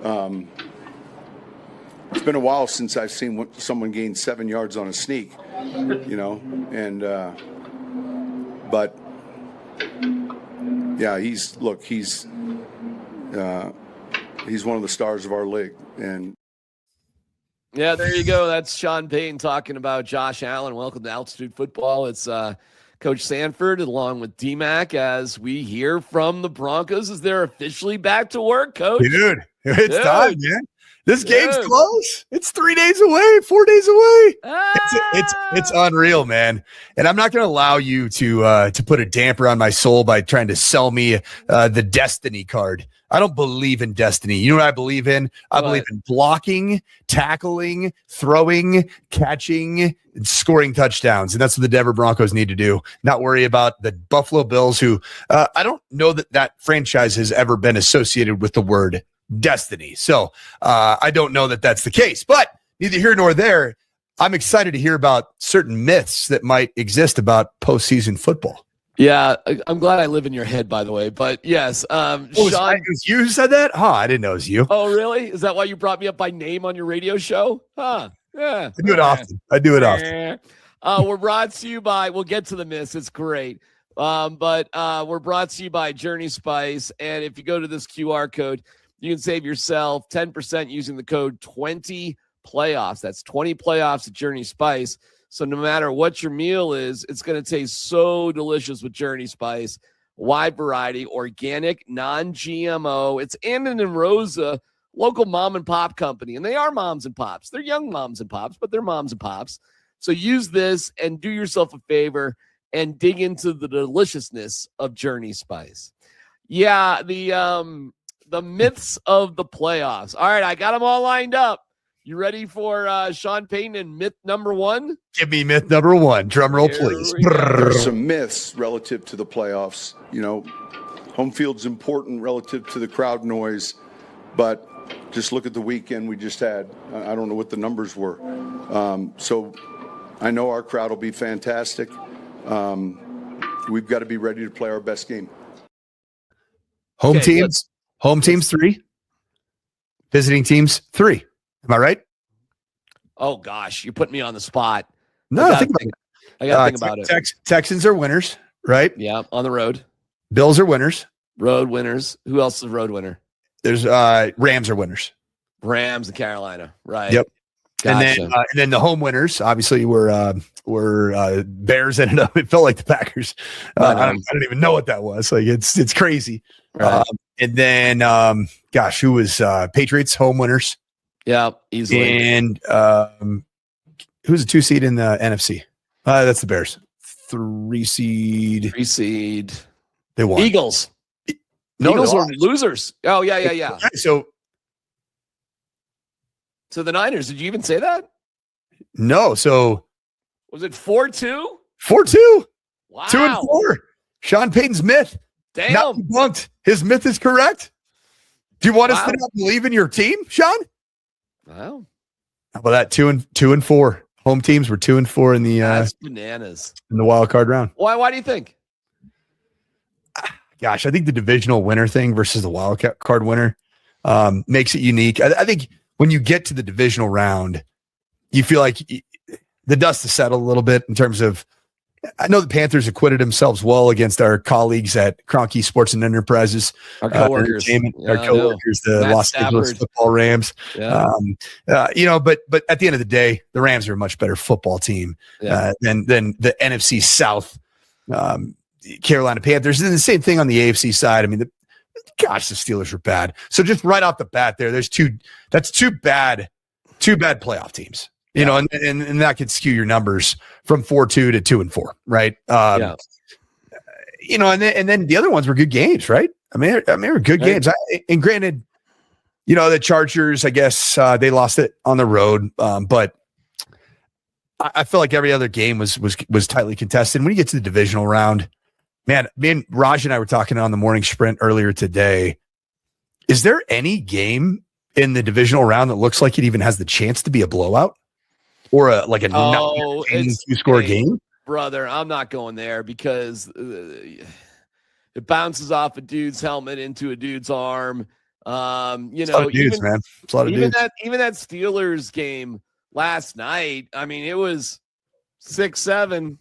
It's been a while since I've seen someone gain 7 yards on a sneak, and but yeah, he's one of the stars of our league. And yeah, there you go. That's Sean Payton talking about Josh Allen. Welcome to Altitude Football. It's Coach Sanford along with DMac as we hear from the Broncos as they're officially back to work, Coach. Dude, it's time, man. This game's close. It's 3 days away, 4 days away. It's unreal, man. And I'm not going to allow you to put a damper on my soul by trying to sell me the destiny card. I don't believe in destiny. You know what I believe in? I believe in blocking, tackling, throwing, catching, and scoring touchdowns. And that's what the Denver Broncos need to do. Not worry about the Buffalo Bills, who I don't know that franchise has ever been associated with the word destiny. So I don't know that that's the case, but neither here nor there. I'm excited to hear about certain myths that might exist about postseason football. Yeah, I'm glad I live in your head, by the way. But yes, Sean, it was you who said that? Huh, I didn't know it was you. Oh, really? Is that why you brought me up by name on your radio show? Huh. Yeah. I do it often. We're brought to you by, we'll get to the myths. It's great. But we're brought to you by Journey Spice. And if you go to this QR code, you can save yourself 10% using the code 20playoffs. That's 20 playoffs at Journey Spice. So no matter what your meal is, it's going to taste so delicious with Journey Spice. Wide variety, organic, non-GMO. It's Annan and Rosa, local mom and pop company. And they are moms and pops. They're young moms and pops, but they're moms and pops. So use this and do yourself a favor and dig into the deliciousness of Journey Spice. Yeah, the myths of the playoffs. All right, I got them all lined up. You ready for Sean Payton and myth number one? Give me myth number one. Drum roll, please. There's some myths relative to the playoffs. Home field's important relative to the crowd noise, but just look at the weekend we just had. I don't know what the numbers were. So I know our crowd will be fantastic. We've got to be ready to play our best game. Home teams 3. Visiting teams 3. Am I right? Oh, gosh. You're putting me on the spot. No, I got to think about it. Texans are winners, right? Yeah, on the road. Bills are winners. Road winners. Who else is a road winner? There's Rams are winners. Rams and Carolina, right? Yep. Gotcha. And then the home winners, obviously, were Bears ended up. It felt like the Packers. I don't even know what that was. Like it's crazy. Right. And then, who was Patriots home winners? Yeah, easily. And who's a 2 seed in the NFC? That's the Bears. 3 seed. 3 seed. They won. Eagles. Eagles were losers. Oh, yeah. So the Niners, did you even say that? No. So was it 4-2? 4-2. Wow. 2-4. Sean Payton's myth. Damn. Not debunked. His myth is correct. Do you want us to not believe in your team, Sean? Wow. How about that? 2-4. Home teams were 2-4 in the that's bananas. In the wild card round. Why do you think? Gosh, I think the divisional winner thing versus the wild card winner makes it unique. I think when you get to the divisional round, you feel like the dust has settled a little bit in terms of. I know the Panthers acquitted themselves well against our colleagues at Kroenke Sports and Enterprises, our coworkers, the Los Angeles Football Rams. Yeah. But at the end of the day, the Rams are a much better football team than the NFC South Carolina Panthers. And the same thing on the AFC side. I mean, the Steelers are bad. So just right off the bat, that's two bad playoff teams. And that could skew your numbers from 4-2 to 2-4, right? And then the other ones were good games, right? I mean, they were good games. And granted, the Chargers, I guess they lost it on the road, but I feel like every other game was tightly contested. When you get to the divisional round, man, me and Raj and I were talking on the morning sprint earlier today. Is there any game in the divisional round that looks like it even has the chance to be a blowout? Or a two-score game? Brother, I'm not going there because it bounces off a dude's helmet into a dude's arm. You It's a know, lot of dudes, man. It's a lot of dudes. Even that Steelers game last night, I mean, it was 6-7.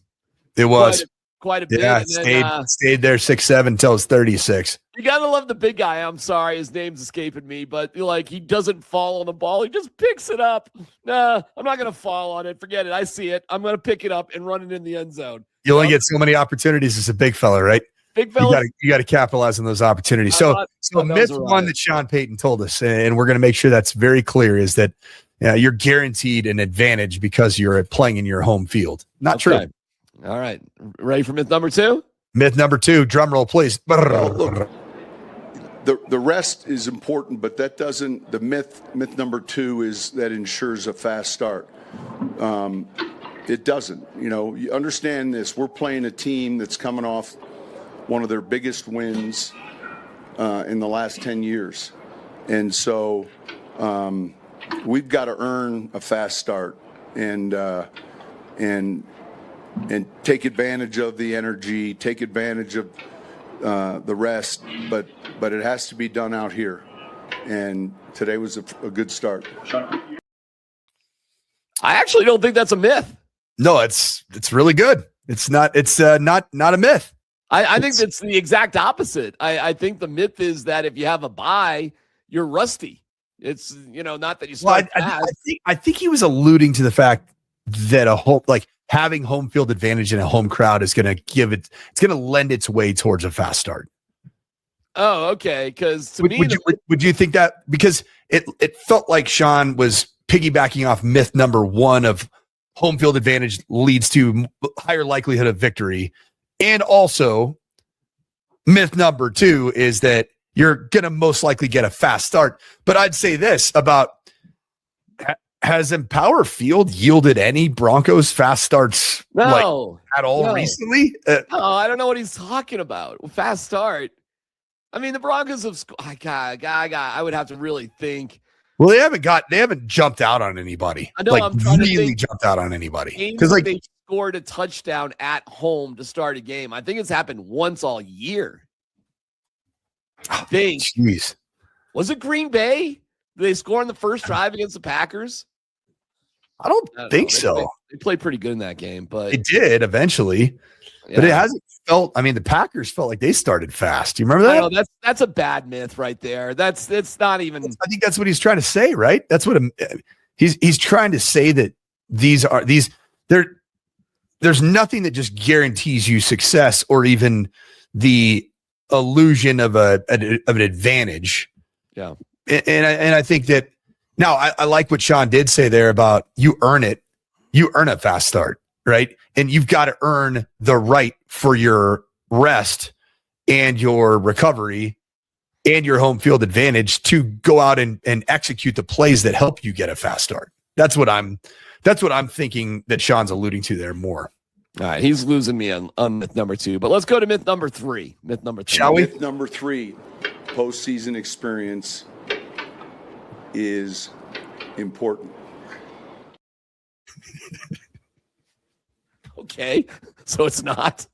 It was quite a bit. Yeah, And stayed there 6-7 until it's 36. You gotta love the big guy. I'm sorry, his name's escaping me, but like he doesn't fall on the ball. He just picks it up. Nah, I'm not gonna fall on it. Forget it. I see it. I'm gonna pick it up and run it in the end zone. You only get so many opportunities as a big fella, right? Big fella. You got to capitalize on those opportunities. So myth one that Sean Payton told us, and we're going to make sure that's very clear, is that you're guaranteed an advantage because you're playing in your home field. Not true. All right. Ready for myth number 2? Myth number 2, drum roll, please. Look, the rest is important, but that doesn't. The myth number 2 is that ensures a fast start. It doesn't. You understand this. We're playing a team that's coming off one of their biggest wins in the last 10 years. And so we've got to earn a fast start and take advantage of the energy, take advantage of the rest, but it has to be done out here. And today was a good start. I actually don't think that's a myth. No, it's really good. It's not a myth. I think that's the exact opposite. I think the myth is that if you have a bye, you're rusty. It's, not that you start fast. I think he was alluding to the fact that having home field advantage in a home crowd is going to lend its way towards a fast start. Oh, okay. Because would you think that, because it felt like Sean was piggybacking off myth number 1 of home field advantage leads to higher likelihood of victory. And also, myth number 2 is that you're going to most likely get a fast start. But I'd say this about, has Empower Field yielded any Broncos fast starts at all recently? No, I don't know what he's talking about. Fast start. I mean, the Broncos have I would have to really think. Well, they haven't jumped out on anybody. I know, I'm trying to think. Jumped out on anybody. Because they scored a touchdown at home to start a game. I think it's happened once all year. I think. Jeez. Was it Green Bay? Did they score on the first drive against the Packers? I don't think so. They played pretty good in that game, but it did eventually. Yeah. But it hasn't felt. I mean, the Packers felt like they started fast. Do you remember that? I know, that's a bad myth right there. It's not even. I think that's what he's trying to say, right? That's what he's trying to say, that there's nothing that just guarantees you success or even the illusion of an advantage. Yeah. And I think that now I like what Sean did say there about you earn a fast start, right? And you've got to earn the right for your rest and your recovery and your home field advantage to go out and execute the plays that help you get a fast start. That's what I'm thinking that Sean's alluding to there more. All right, he's losing me on myth number 2, but let's go to myth number 3. Shall we? Myth number 3, postseason experience is important. Okay, so it's not.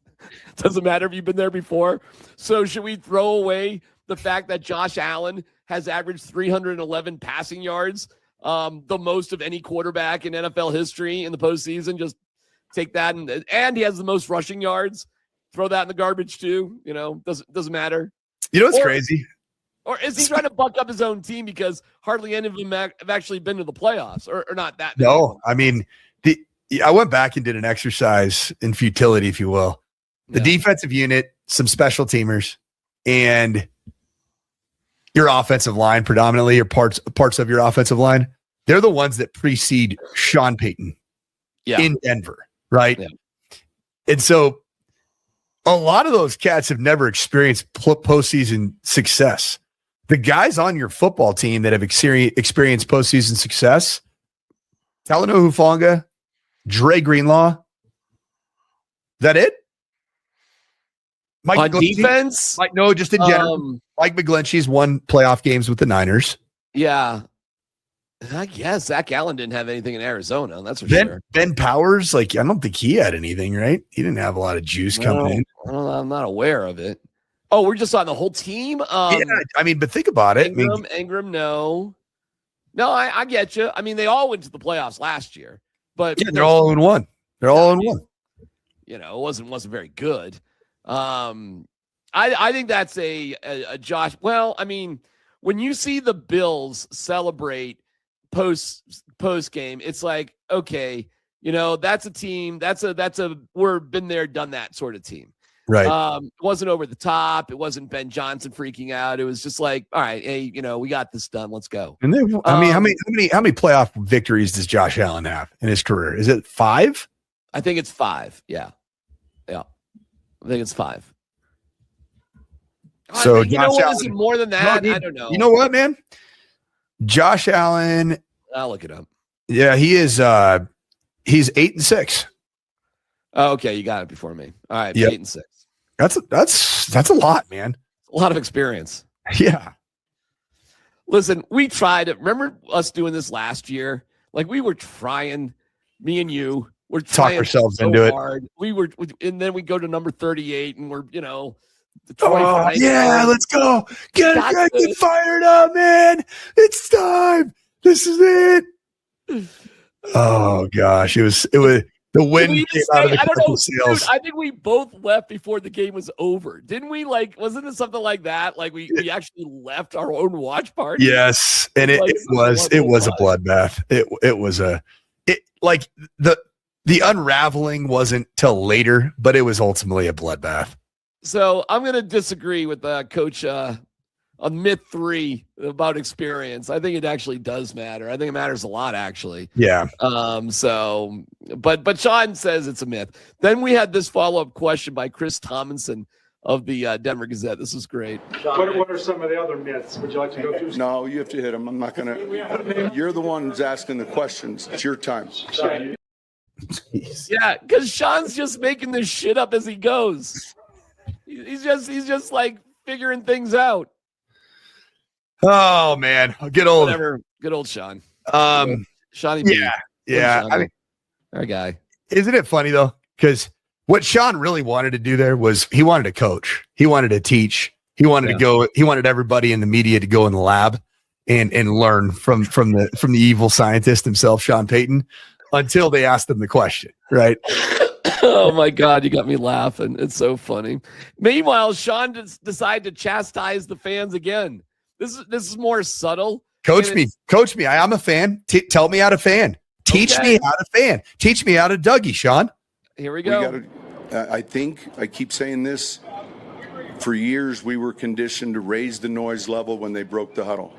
Doesn't matter if you've been there before. So should we throw away the fact that Josh Allen has averaged 311 passing yards, the most of any quarterback in NFL history in the postseason? Just take that, and he has the most rushing yards. Throw that in the garbage too. Doesn't matter. It's crazy. Or is he trying to buck up his own team because hardly any of them have actually been to the playoffs, or not that many? No, I mean, I went back and did an exercise in futility, if you will. The defensive unit, some special teamers, and your offensive line, predominantly, or parts of your offensive line. They're the ones that precede Sean Payton in Denver, right? Yeah. And so a lot of those cats have never experienced postseason success. The guys on your football team that have experienced postseason success, Talanoa Hufanga, Dre Greenlaw, that it? Mike on defense? No, just in general. Mike McGlinchey's won playoff games with the Niners. Yeah. I guess Zach Allen didn't have anything in Arizona. That's for sure. Ben Powers, I don't think he had anything, right? He didn't have a lot of juice coming in. I'm not aware of it. Oh, we're just on the whole team. Yeah, I mean, but think about it. Ingram, no, I get you. I mean, they all went to the playoffs last year, but yeah, they're all in one. They're all in one. You know, it wasn't very good. I think that's a Josh. Well, I mean, when you see the Bills celebrate post game, it's like, okay, you know, that's a team. That's a we're been there, done that sort of team. Right. It wasn't over the top. It wasn't Ben Johnson freaking out. It was just like, all right, hey, you know, we got this done. Let's go. And then, I mean, how many playoff victories does Josh Allen have in his career? Is it 5? I think it's 5. Yeah. I think it's 5. So you know what? Is it more than that? I don't know. You know what, man? Josh Allen. I'll look it up. Yeah, he is. He's 8-6. Oh, okay, you got it before me. All right, yep. 8-6. That's a lot, man. A lot of experience. Yeah. Listen, we tried it. Remember us doing this last year? Like we were trying, me and you. We're talk ourselves so into hard. And then we go to number 38, and we're, you know. Oh yeah, let's go. Get fired up, man. It's time. This is it. Oh gosh, it was the wind came out of the crystal sails. Dude, I think we both left before the game was over. Didn't we? Like, wasn't it something like that? Like we actually left our own watch party. Yes, and it was a bloodbath. The unraveling wasn't till later, but it was ultimately a bloodbath. So I'm going to disagree with Coach on myth 3 about experience. I think it actually does matter. I think it matters a lot, actually. Yeah. So, but Sean says it's a myth. Then we had this follow-up question by Chris Tomlinson of the Denver Gazette. This is great. What are some of the other myths? Would you like to go through? No, you have to hit them. I'm not going to. You're the one who's asking the questions. It's your time. Jeez. Yeah, because Sean's just making this shit up as he goes. He's just like figuring things out. Oh man, good old Sean. Shawnee. Yeah. I mean, our guy. Isn't it funny though? Because what Sean really wanted to do there was he wanted to coach. He wanted to teach. He wanted to go. He wanted everybody in the media to go in the lab and learn from the evil scientist himself, Sean Payton, until they asked him the question. Right. Oh my God, you got me laughing. It's so funny. Meanwhile, Sean decided to chastise the fans again. This is more subtle. Coach me. I'm a fan. Tell me how to fan. Teach me how to fan. Teach me how to Dougie, Sean. Here we go. I think I keep saying this. For years, we were conditioned to raise the noise level when they broke the huddle.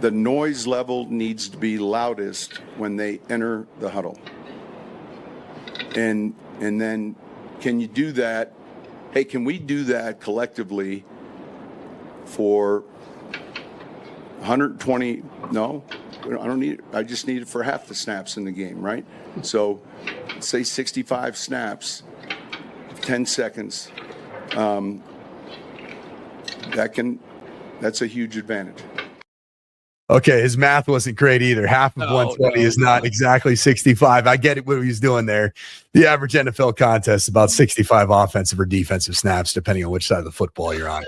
The noise level needs to be loudest when they enter the huddle. And then can you do that? Hey, can we do that collectively for 120? No, I don't need it. I just need it for half the snaps in the game, right? So say 65 snaps, 10 seconds. That's a huge advantage. Okay, his math wasn't great either. Half of 120 is not exactly 65. I get it, what he's doing there. The average NFL contest is about 65 offensive or defensive snaps, depending on which side of the football you're on.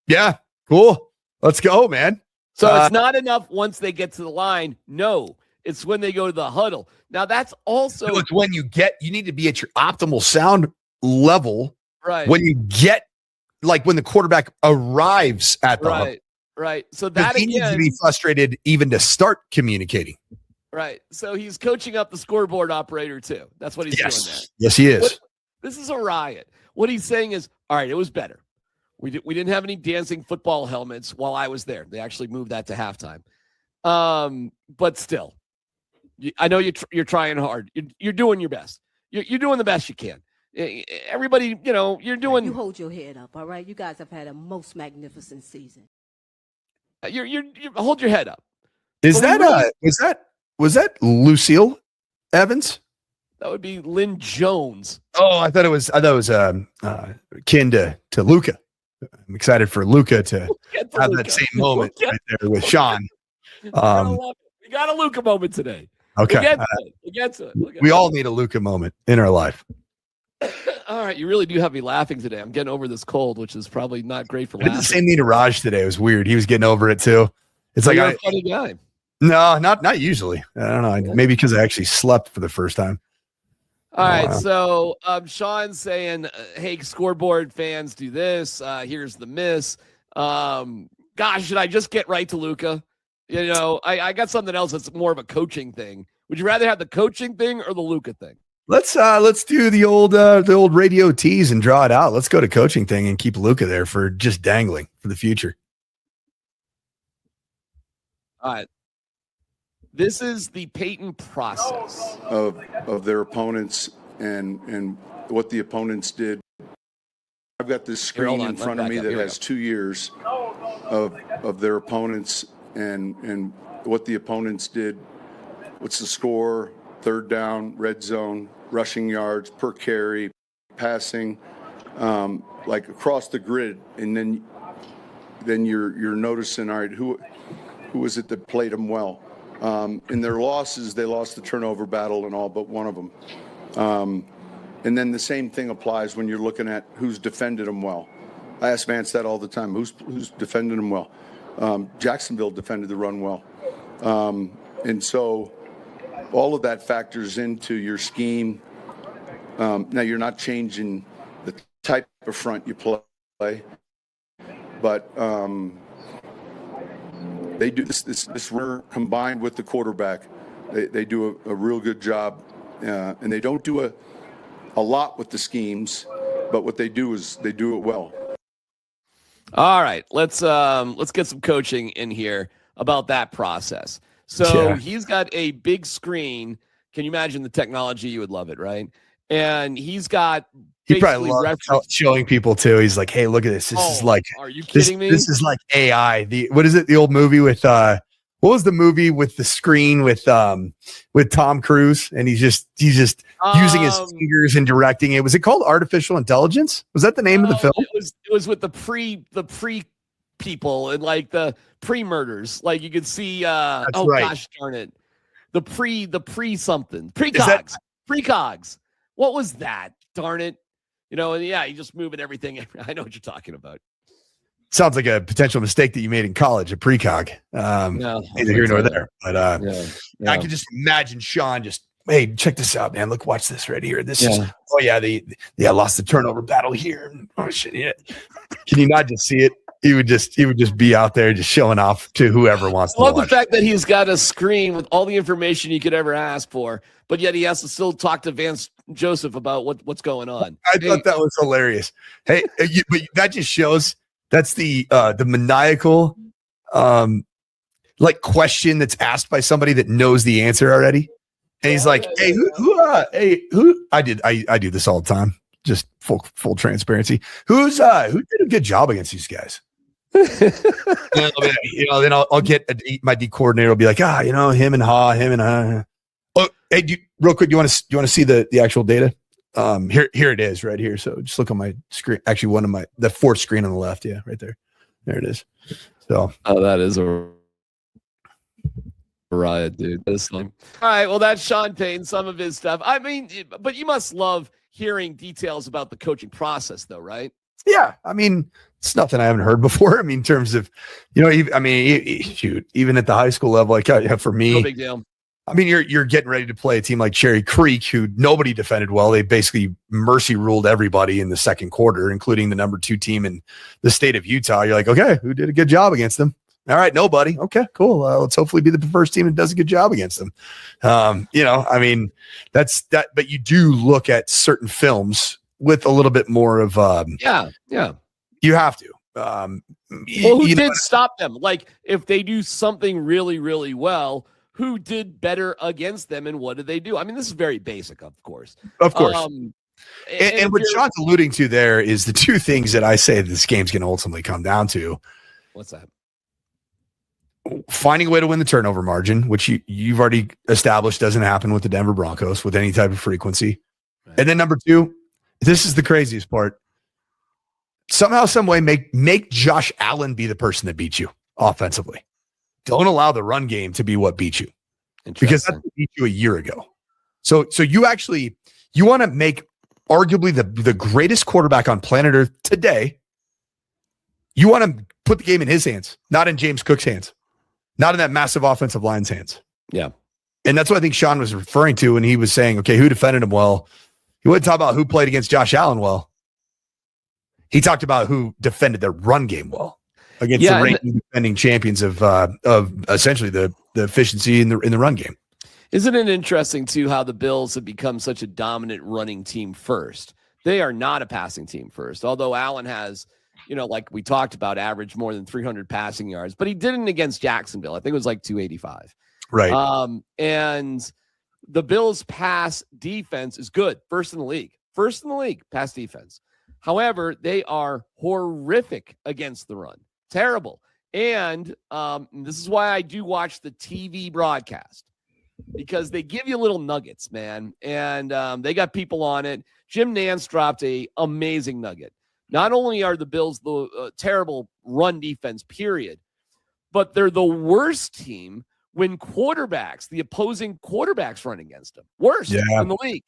Yeah, cool. Let's go, man. So it's not enough once they get to the line. No, it's when they go to the huddle. Now that's also it's when you need to be at your optimal sound level. Right. When you get, like when the quarterback arrives at the huddle. Right. So that he needs to be frustrated even to start communicating. Right. So he's coaching up the scoreboard operator too. That's what he's doing there. Yes, he is. This is a riot. What he's saying is, all right, it was better. We didn't have any dancing football helmets while I was there. They actually moved that to halftime. But still, I know you're trying hard. You're doing your best. You're doing the best you can. Everybody, you're doing. You hold your head up, all right? You guys have had a most magnificent season. You hold your head up. Was that Lucille Evans? That would be Lynn Jones. Oh, I thought it was kin to Luka. I'm excited for Luka to have that same moment right there with Sean. We got a Luka moment today. Okay. We get to it. We all need a Luka moment in our life. All right, you really do have me laughing today. I'm getting over this cold, which is probably not great for I did laughing. the same thing to Raj today. It was weird. He was getting over it too. It's like You're a funny guy. No, not usually. I don't know. Maybe because I actually slept for the first time. All right, so Sean's saying, "Hey, scoreboard fans, do this. Here's the miss." Gosh, should I just get right to Luka? You know, I got something else that's more of a coaching thing. Would you rather have the coaching thing or the Luka thing? Let's do the old radio tease and draw it out. Let's go to coaching thing and keep Luka there for just dangling for the future. All right. This is the Payton process of their opponents and what the opponents did. I've got this screen in front of me that has 2 years of their opponents and what the opponents did. What's the score? Third down, red zone, rushing yards per carry, passing, like across the grid, and then you're noticing, all right, who is it that played them well? In their losses, they lost the turnover battle and all but one of them. And then the same thing applies when you're looking at who's defended them well. I ask Vance that all the time. Who's defended them well? Jacksonville defended the run well. And so all of that factors into your scheme. Now, you're not changing the type of front you play, but they do this run combined with the quarterback. They do a real good job, and they don't do a lot with the schemes, but what they do is they do it well. All right, let's get some coaching in here about that process. So he's got a big screen. Can you imagine the technology? You would love it, right? And he's got he probably loves showing people too. He's like, "Hey, look at this. This is like, are you kidding me? This is like AI." What is it? The old movie with what was the movie with the screen with Tom Cruise, and he's just using his fingers and directing it. Was it called Artificial Intelligence? Was that the name of the film? It was with the pre people and like the pre-murders. Like you could see gosh darn it. The pre something. Precogs. What was that? Darn it. You know, and you just moving everything. I know what you're talking about. Sounds like a potential mistake that you made in college, a precog. Neither here nor there. But I can just imagine Sean just, hey, check this out, man. Look, watch this right here. This is I lost the turnover battle here. Oh shit, yeah. Can you not just see it? He would just be out there just showing off to whoever wants to watch. I love the fact that he's got a screen with all the information you could ever ask for, but yet he has to still talk to Vance Joseph about what's going on. I thought that was hilarious. Hey, but that just shows that's the maniacal like question that's asked by somebody that knows the answer already. And he's like, "Hey, who I do this all the time. Just full transparency. who did a good job against these guys?" Then I'll get my D coordinator will be like, him and Ha. Oh, hey, real quick, you want to see the actual data? Here it is right here. So just look on my screen. Actually, the fourth screen on the left. Yeah, right there. There it is. So that is a riot, dude. All right, well, that's Sean Payton, some of his stuff. I mean, but you must love hearing details about the coaching process, though, right? Yeah, I mean, it's nothing I haven't heard before. I mean, in terms of, even at the high school level, like for me, no big deal. I mean, you're getting ready to play a team like Cherry Creek, who nobody defended well. They basically mercy ruled everybody in the second quarter, including the number 2 team in the state of Utah. You're like, okay, who did a good job against them? All right, nobody. Okay, cool. Let's hopefully be the first team that does a good job against them. I mean, that's that. But you do look at certain films with a little bit more of You have to. Who did stop them? Like, if they do something really, really well, who did better against them, and what did they do? I mean, this is very basic, of course. Of course. And what Sean's alluding to there is the two things that I say this game's going to ultimately come down to. What's that? Finding a way to win the turnover margin, which you've already established doesn't happen with the Denver Broncos with any type of frequency. Right. And then number 2, this is the craziest part. Somehow, some way, make Josh Allen be the person that beats you offensively. Don't allow the run game to be what beat you, because that's what beat you a year ago. So you want to make arguably the greatest quarterback on planet Earth today. You want to put the game in his hands, not in James Cook's hands, not in that massive offensive line's hands. Yeah. And that's what I think Sean was referring to when he was saying, okay, who defended him well? He wouldn't talk about who played against Josh Allen well. He talked about who defended their run game well against the reigning defending champions of essentially the efficiency in the run game. Isn't it interesting, too, how the Bills have become such a dominant running team first? They are not a passing team first, although Allen has, like we talked about, averaged more than 300 passing yards, but he didn't against Jacksonville. I think it was like 285. Right. And the Bills' pass defense is good. First in the league, pass defense. However, they are horrific against the run. Terrible. And this is why I do watch the TV broadcast, because they give you little nuggets, man. And they got people on it. Jim Nantz dropped a amazing nugget. Not only are the Bills the terrible run defense, period, but they're the worst team when the opposing quarterbacks run against them. Worst in the league.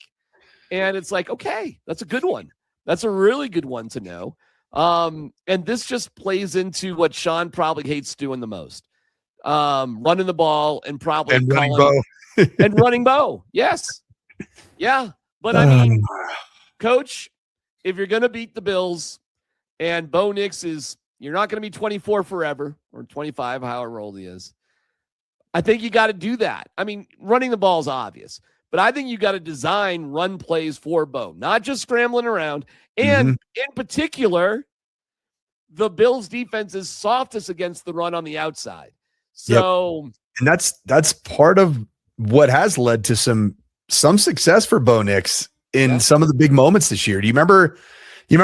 And it's like, okay, that's a good one. That's a really good one to know. And this just plays into what Sean probably hates doing the most. Running the ball and probably running Bo. And running Bo. Yes. Yeah. But I mean, Coach, if you're going to beat the Bills and Bo Nix you're not going to be 24 forever or 25, however old he is. I think you got to do that. I mean, running the ball is obvious, but I think you got to design run plays for Bo, not just scrambling around. And in particular, the Bills defense is softest against the run on the outside. So, and that's part of what has led to some success for Bo Nix in some of the big moments this year. Do you remember the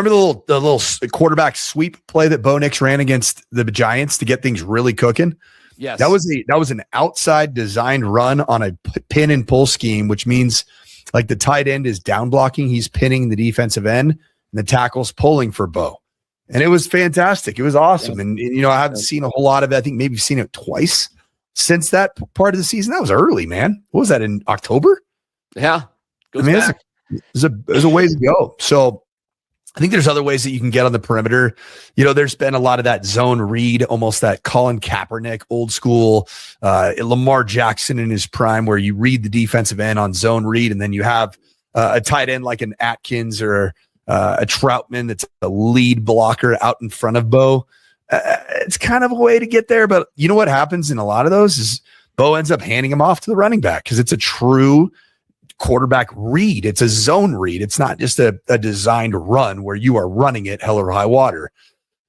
little quarterback sweep play that Bo Nix ran against the Giants to get things really cooking? Yes. That was an outside designed run on a pin and pull scheme, which means like the tight end is down blocking, he's pinning the defensive end, and the tackle's pulling for Bo. And it was fantastic. It was awesome. And I haven't seen a whole lot of it. I think maybe you've seen it twice since that part of the season. That was early, man. What was that, in October? Yeah. There's a ways to go. So I think there's other ways that you can get on the perimeter. There's been a lot of that zone read, almost that Colin Kaepernick, old school, Lamar Jackson in his prime, where you read the defensive end on zone read, and then you have a tight end like an Atkins or a Troutman that's a lead blocker out in front of Bo. It's kind of a way to get there, but you know what happens in a lot of those is Bo ends up handing him off to the running back because it's a true quarterback read. It's a zone read. It's not just a designed run where you are running it hell or high water.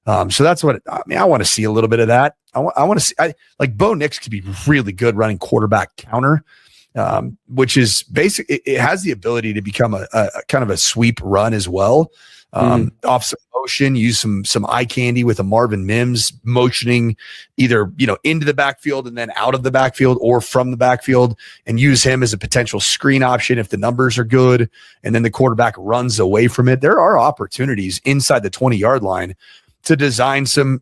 So that's what I want to see a little bit of that. I want to see like Bo Nix could be really good running quarterback counter, which is basic. It has the ability to become a kind of a sweep run as well. Off some motion, use some eye candy with a Marvin Mims motioning either, into the backfield and then out of the backfield or from the backfield, and use him as a potential screen option if the numbers are good. And then the quarterback runs away from it. There are opportunities inside the 20-yard line to design some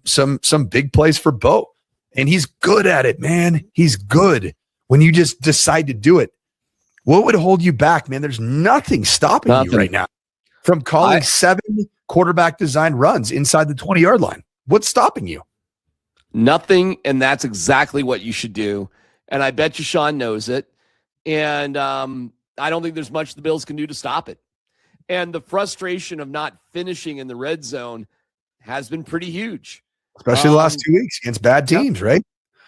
big plays for Bo. And he's good at it, man. He's good when you just decide to do it. What would hold you back, man? There's nothing stopping you right now from calling 7 quarterback design runs inside the 20-yard line. What's stopping you? Nothing, and that's exactly what you should do. And I bet you Sean knows it. And I don't think there's much the Bills can do to stop it. And the frustration of not finishing in the red zone has been pretty huge. Especially the last 2 weeks against bad teams, right?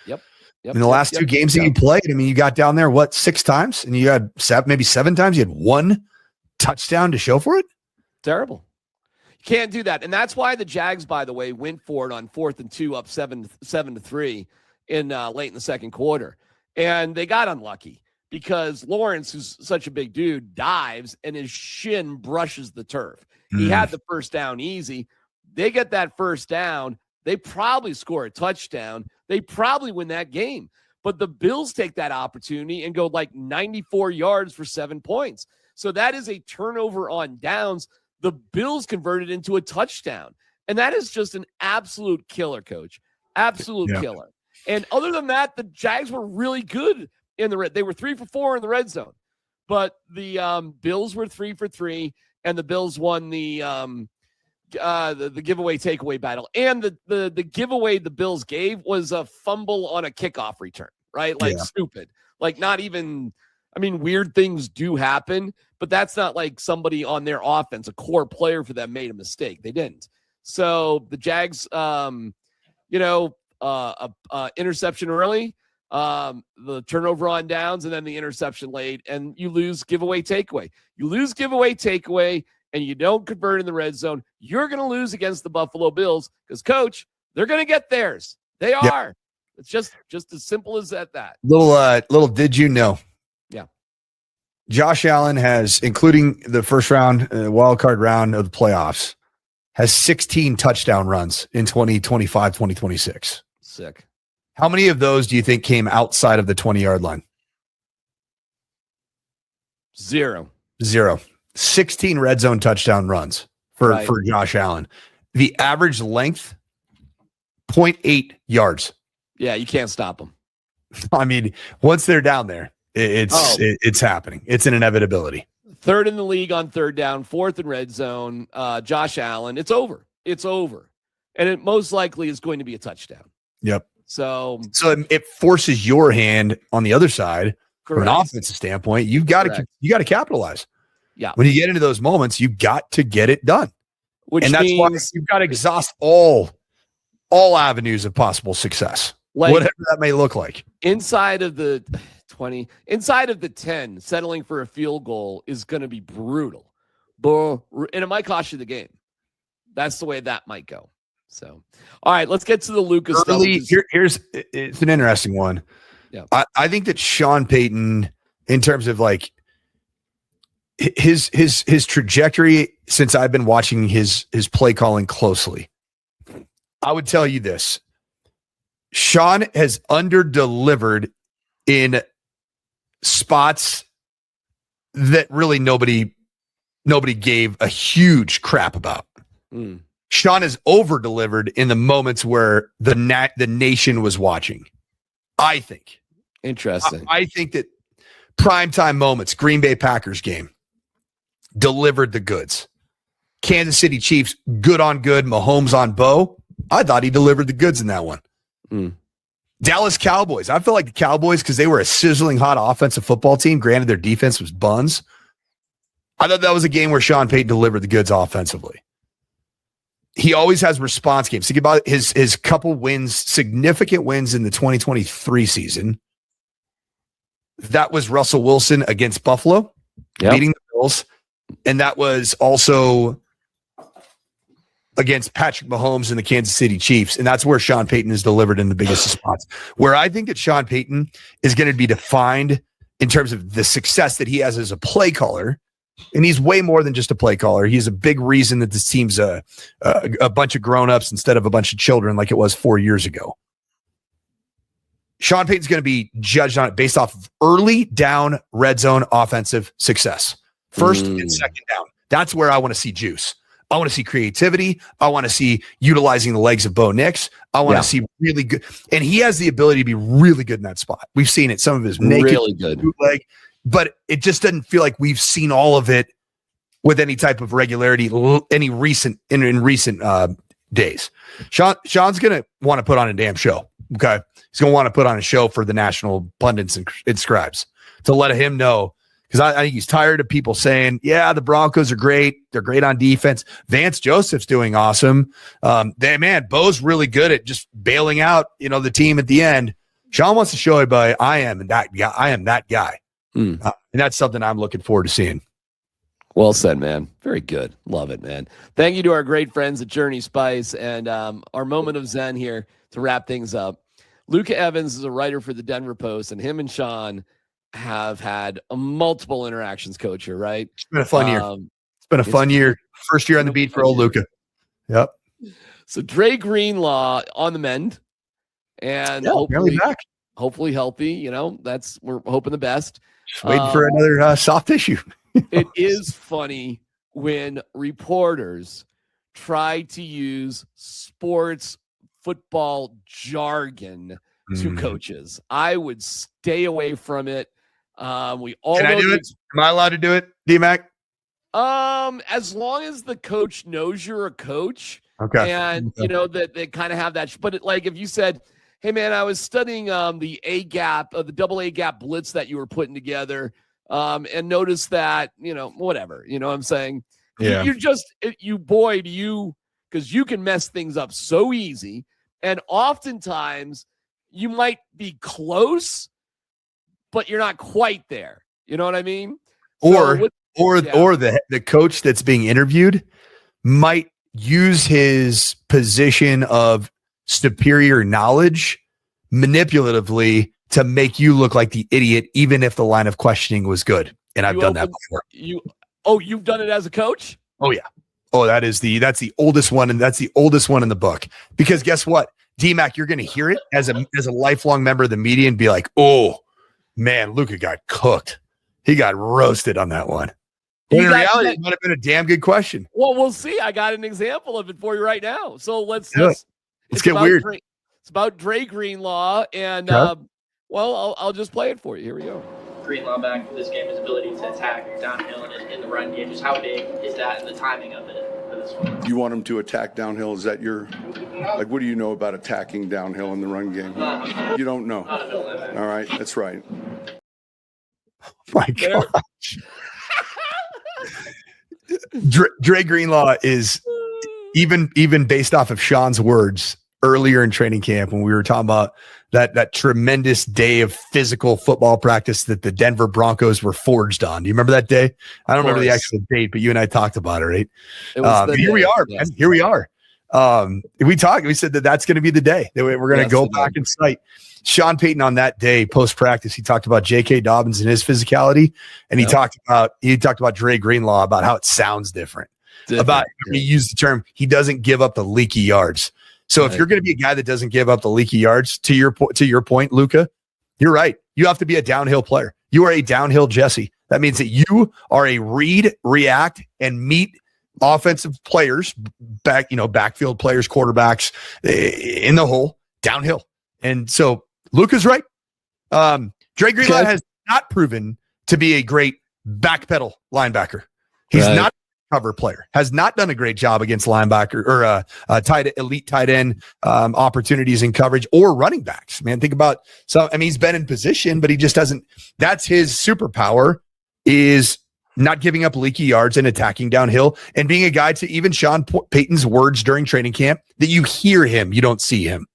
Yep. In the last two games that you played, I mean, you got down there, 6 times? And you had maybe 7 times? You had 1 touchdown to show for it? Terrible. You can't do that. And that's why the Jags, by the way, went for it on 4th and 2 up 7-3 in late in the second quarter. And they got unlucky because Lawrence, who's such a big dude, dives and his shin brushes the turf. He had the first down easy. They get that first down. They probably score a touchdown. They probably win that game. But the Bills take that opportunity and go like 94 yards for 7 points. So that is a turnover on downs. The Bills converted into a touchdown. And that is just an absolute killer, Coach. Absolute killer. And other than that, the Jags were really good in the red. They were 3 for 4 in the red zone. But the Bills were 3 for 3. and the Bills won the giveaway takeaway battle. And the giveaway the Bills gave was a fumble on a kickoff return, right? Like stupid. Like not even, I mean, weird things do happen, but that's not like somebody on their offense, a core player for them, made a mistake. They didn't. So the Jags, interception early, the turnover on downs, and then the interception late, and you lose giveaway takeaway. You lose giveaway takeaway, and you don't convert in the red zone. You're going to lose against the Buffalo Bills because, Coach, they're going to get theirs. They are. It's just as simple as that. Little did you know? Yeah. Josh Allen has, including the first round, wild card round of the playoffs, has 16 touchdown runs in 2025, 2026. Sick. How many of those do you think came outside of the 20-yard line? Zero. 16 red zone touchdown runs for Josh Allen. The average length, 0.8 yards. Yeah, you can't stop them. I mean, once they're down there, it's happening. It's an inevitability. Third in the league on third down, fourth in red zone. Josh Allen, it's over. And it most likely is going to be a touchdown. Yep. So it forces your hand on the other side. Correct. From an offensive standpoint. You've got to capitalize. Yeah. When you get into those moments, you've got to get it done. That's why you've got to exhaust all avenues of possible success, whatever that may look like. Inside of the 20, inside of the 10, settling for a field goal is going to be brutal. And it might cost you the game. That's the way that might go. So, all right, let's get to the Luka stuff. It's an interesting one. Yeah. I think that Sean Payton, in terms of like his trajectory since I've been watching his play calling closely, I would tell you this. Sean has under-delivered in spots that really nobody gave a huge crap about. Sean has over-delivered in the moments where the nation was watching. I think. Interesting. I think that primetime moments, Green Bay Packers game, delivered the goods. Kansas City Chiefs, good on good, Mahomes on Bo. I thought he delivered the goods in that one. Dallas Cowboys. I felt like the Cowboys, because they were a sizzling hot offensive football team. Granted, their defense was buns. I thought that was a game where Sean Payton delivered the goods offensively. He always has response games. Think about his couple wins, significant wins in the 2023 season. That was Russell Wilson against Buffalo, beating the Bills. And that was also against Patrick Mahomes and the Kansas City Chiefs. And that's where Sean Payton is delivered in the biggest spots. Where I think that Sean Payton is going to be defined in terms of the success that he has as a play caller. And he's way more than just a play caller. He's a big reason that this team's a bunch of grown-ups instead of a bunch of children like it was 4 years ago. Sean Payton's going to be judged on it based off of early down red zone offensive success. First and second down. That's where I want to see juice. I want to see creativity. I want to see utilizing the legs of Bo Nix. I want to see really good. And he has the ability to be really good in that spot. We've seen it. Some of his naked really good bootleg. But it just doesn't feel like we've seen all of it with any type of regularity in recent days. Sean's going to want to put on a damn show. Okay. He's going to want to put on a show for the national pundits and scribes to let him know. Because I think he's tired of people saying, yeah, the Broncos are great. They're great on defense. Vance Joseph's doing awesome. Bo's really good at just bailing out, the team at the end. Sean wants to show everybody, I am that guy. I am that guy. And that's something I'm looking forward to seeing. Well said, man. Very good. Love it, man. Thank you to our great friends at Journey Spice. And our moment of zen here to wrap things up. Luka Evans is a writer for the Denver Post, and him and Sean have had multiple interactions, Coach, here, right? It's been a fun year. It's been a fun year. First year on the beat for old Luka. Yep. So Dre Greenlaw on the mend. And hopefully healthy. We're hoping the best. Just waiting for another soft tissue. It is funny when reporters try to use sports football jargon to coaches. I would stay away from it. We all Can I do it? Am I allowed to do it, DMac? As long as the coach knows you're a coach, Okay. and you know that they kind of have that. But if you said, "Hey, man, I was studying the A gap, the double A gap blitz that you were putting together, and noticed that whatever." You know what I'm saying? Yeah. Because you can mess things up so easy, and oftentimes you might be close, but you're not quite there. You know what I mean? Or the coach that's being interviewed might use his position of superior knowledge manipulatively to make you look like the idiot, even if the line of questioning was good. And I've done that before. You've done it as a coach? Oh yeah. Oh, that's the oldest one, and that's the oldest one in the book. Because guess what? DMac, you're going to hear it as a lifelong member of the media and be like, "Oh man, Luka got cooked. He got roasted on that one." But in reality, it might have been a damn good question. Well, we'll see. I got an example of it for you right now. So let's get weird. It's about Dre Greenlaw, and I'll just play it for you. Here we go. Greenlaw back for this game, his ability to attack downhill and in the run game. Just how big is that and the timing of it for this one? You want him to attack downhill? Is that what do you know about attacking downhill in the run game? You don't know. All right, that's right. My gosh. Dre Greenlaw is even based off of Sean's words earlier in training camp when we were talking about that tremendous day of physical football practice that the Denver Broncos were forged on. Do you remember that day? I don't remember the actual date, but you and I talked about it, right? Here we are, man. Here we are. We said that's going to be the day that we're going to go back in sight. Sean Payton on that day post-practice, he talked about J.K. Dobbins and his physicality, and he talked about Dre Greenlaw, about how it sounds different. He used the term, he doesn't give up the leaky yards. So if you're going to be a guy that doesn't give up the leaky yards, to your point, Luka, you're right. You have to be a downhill player. You are a downhill Jesse. That means that you are a read, react, and meet offensive players, backfield players, quarterbacks in the hole downhill. And so Luka's right. Dre Greenlaw has not proven to be a great backpedal linebacker. He's not a cover player, has not done a great job against linebacker or elite tight end opportunities in coverage or running backs. Man, think about he's been in position, but he just doesn't. That's his superpower, is not giving up leaky yards and attacking downhill and being a guy, to even Sean Payton's words during training camp, that you hear him, you don't see him.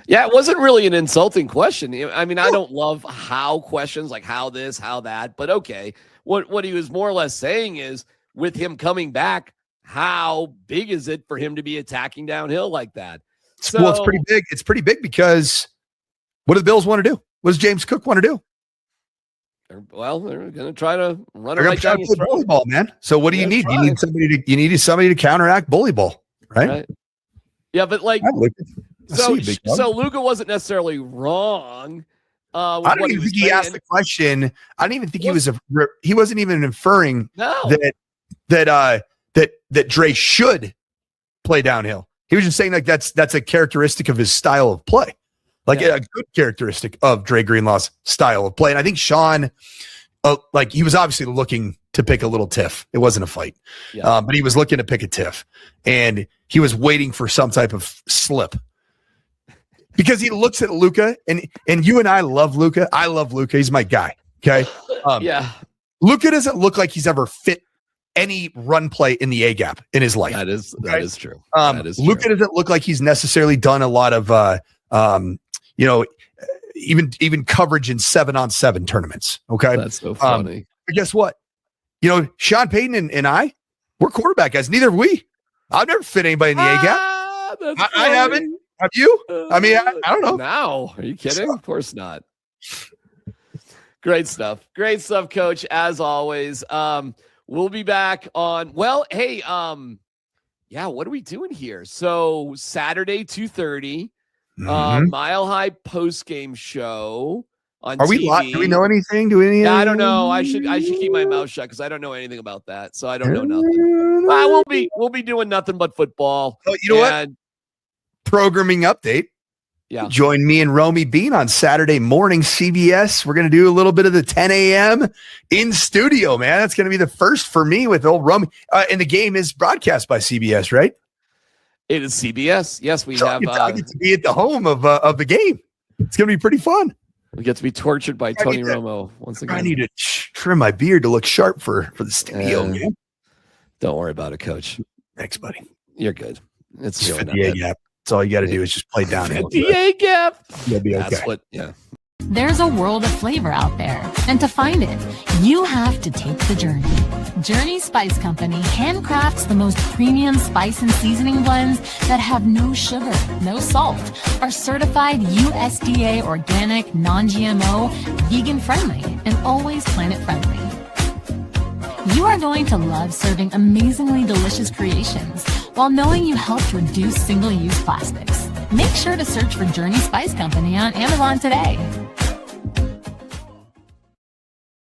Yeah, it wasn't really an insulting question. I mean, I don't love how questions like how this, how that, but okay. What he was more or less saying is, with him coming back, how big is it for him to be attacking downhill like that? So, well, it's pretty big. It's pretty big because what do the Bills want to do? What does James Cook want to do? Well, they're going to try to run it right down your throat. Bully ball, man. So what do you need? You need somebody to counteract bully ball, right? Yeah, but so Luka wasn't necessarily wrong. I don't even think he asked the question. I don't even think he wasn't even inferring that Dre should play downhill. He was just saying that's a characteristic of his style of play, a good characteristic of Dre Greenlaw's style of play. And I think Sean, he was obviously looking to pick a little tiff. It wasn't a fight, but he was looking to pick a tiff, and he was waiting for some type of slip. Because he looks at Luka, and you and I love Luka. I love Luka. He's my guy. Okay. Luka doesn't look like he's ever fit any run play in the A gap in his life. That is true. Luka doesn't look like he's necessarily done a lot of even coverage in 7-on-7 tournaments. Okay. That's so funny. But guess what? Sean Payton and I, we're quarterback guys. Neither have we. I've never fit anybody in the A gap. I haven't. Have you? I mean, I don't know. No, are you kidding? Of course not. Great stuff, Coach. As always, we'll be back on. Well, hey, what are we doing here? So Saturday, 2:30, Mile High post game show on. Are we TV. live? Do we know anything? I don't know. I should keep my mouth shut because I don't know anything about that. So I don't know nothing. We'll be doing nothing but football. Oh, you know what? Programming update. Yeah. Join me and Romy Bean on Saturday morning, CBS. We're going to do a little bit of the 10 a.m. in studio, man. That's going to be the first for me with old Romy. And the game is broadcast by CBS, right? It is CBS. Yes, we have. I get to be at the home of the game. It's going to be pretty fun. We get to be tortured by Tony Romo once again. I need to trim my beard to look sharp for the studio, man. Don't worry about it, Coach. Thanks, buddy. You're good. It's just really the A gap. That's all you got to do is just play downhill. The A gap. You'll be okay. That's what. Yeah. There's a world of flavor out there, and to find it, you have to take the journey. Journey Spice Company handcrafts the most premium spice and seasoning blends that have no sugar, no salt, are certified USDA organic, non-GMO, vegan-friendly, and always planet-friendly. You are going to love serving amazingly delicious creations while knowing you helped reduce single-use plastics. Make sure to search for Journey Spice Company on Amazon today.